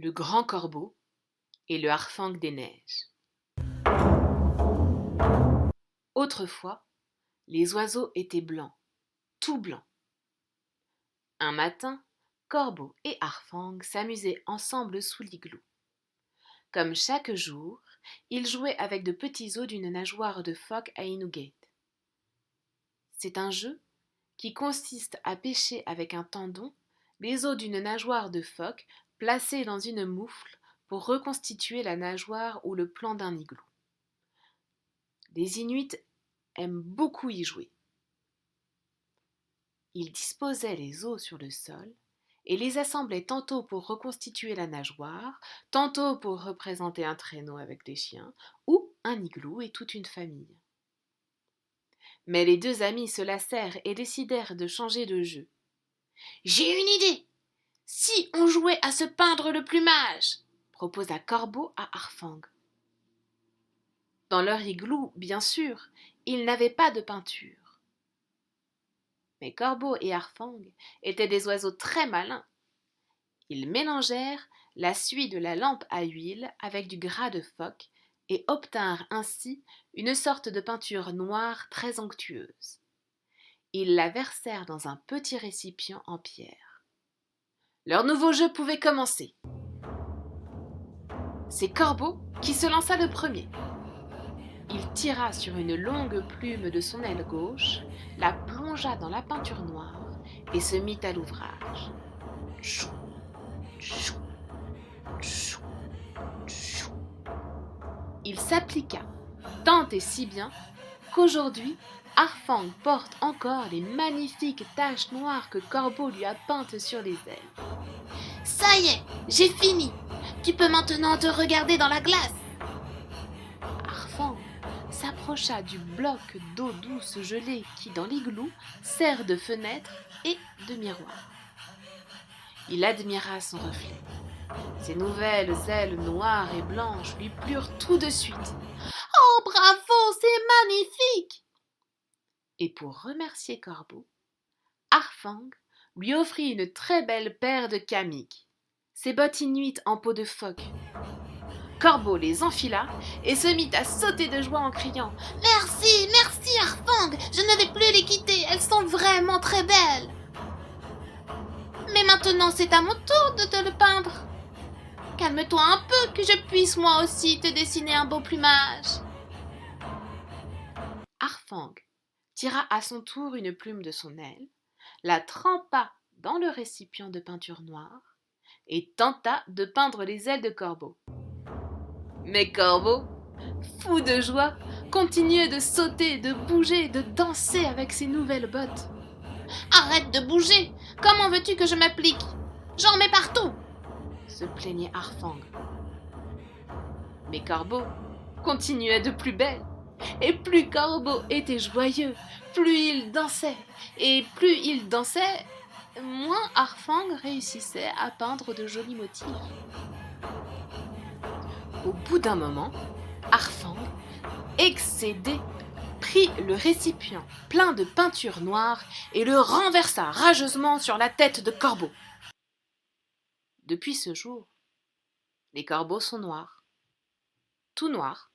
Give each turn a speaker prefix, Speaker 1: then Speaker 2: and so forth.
Speaker 1: le grand corbeau et le harfang des neiges. Autrefois, les oiseaux étaient blancs, tout blancs. Un matin, Corbeau et Harfang s'amusaient ensemble sous l'igloo. Comme chaque jour, ils jouaient avec de petits os d'une nageoire de phoque à Inugate. C'est un jeu qui consiste à pêcher avec un tendon les os d'une nageoire de phoque placés dans une moufle pour reconstituer la nageoire ou le plan d'un igloo. Les Inuits aiment beaucoup y jouer. Ils disposaient les os sur le sol et les assemblaient tantôt pour reconstituer la nageoire, tantôt pour représenter un traîneau avec des chiens, ou un igloo et toute une famille. Mais les deux amis se lassèrent et décidèrent de changer de jeu. « J'ai une idée! Si on jouait à se peindre le plumage !» proposa Corbeau à Harfang. Dans leur igloo, bien sûr, ils n'avaient pas de peinture. Mais Corbeau et Harfang étaient des oiseaux très malins. Ils mélangèrent la suie de la lampe à huile avec du gras de phoque et obtinrent ainsi une sorte de peinture noire très onctueuse. Ils la versèrent dans un petit récipient en pierre. Leur nouveau jeu pouvait commencer. C'est Corbeau qui se lança le premier. Il tira sur une longue plume de son aile gauche, la plongea dans la peinture noire et se mit à l'ouvrage. Chou, chou, chou, chou. Il s'appliqua tant et si bien qu'aujourd'hui, Harfang porte encore les magnifiques taches noires que Corbeau lui a peintes sur les ailes. « Ça y est, j'ai fini. Tu peux maintenant te regarder dans la glace. » Harfang s'approcha du bloc d'eau douce gelée qui, dans l'igloo, sert de fenêtre et de miroir. Il admira son reflet. Ses nouvelles ailes noires et blanches lui plurent tout de suite. « Oh, bravo, c'est magnifique !» Et pour remercier Corbeau, Harfang lui offrit une très belle paire de kamiks, ses bottes inuites en peau de phoque. Corbeau les enfila et se mit à sauter de joie en criant « Merci, merci Harfang, je ne vais plus les quitter, elles sont vraiment très belles !»« Mais maintenant c'est à mon tour de te le peindre. Calme-toi un peu que je puisse moi aussi te dessiner un beau plumage. » Harfang tira à son tour une plume de son aile, la trempa dans le récipient de peinture noire et tenta de peindre les ailes de Corbeau. Mais Corbeau, fou de joie, continuait de sauter, de bouger, de danser avec ses nouvelles bottes. « Arrête de bouger! Comment veux-tu que je m'applique? J'en mets partout !» se plaignait Harfang. Mais Corbeau continuait de plus belle. Et plus Corbeau était joyeux, plus il dansait. Et plus il dansait, moins Harfang réussissait à peindre de jolis motifs. Au bout d'un moment, Harfang, excédé, prit le récipient plein de peinture noire et le renversa rageusement sur la tête de Corbeau. Depuis ce jour, les corbeaux sont noirs, tout noirs.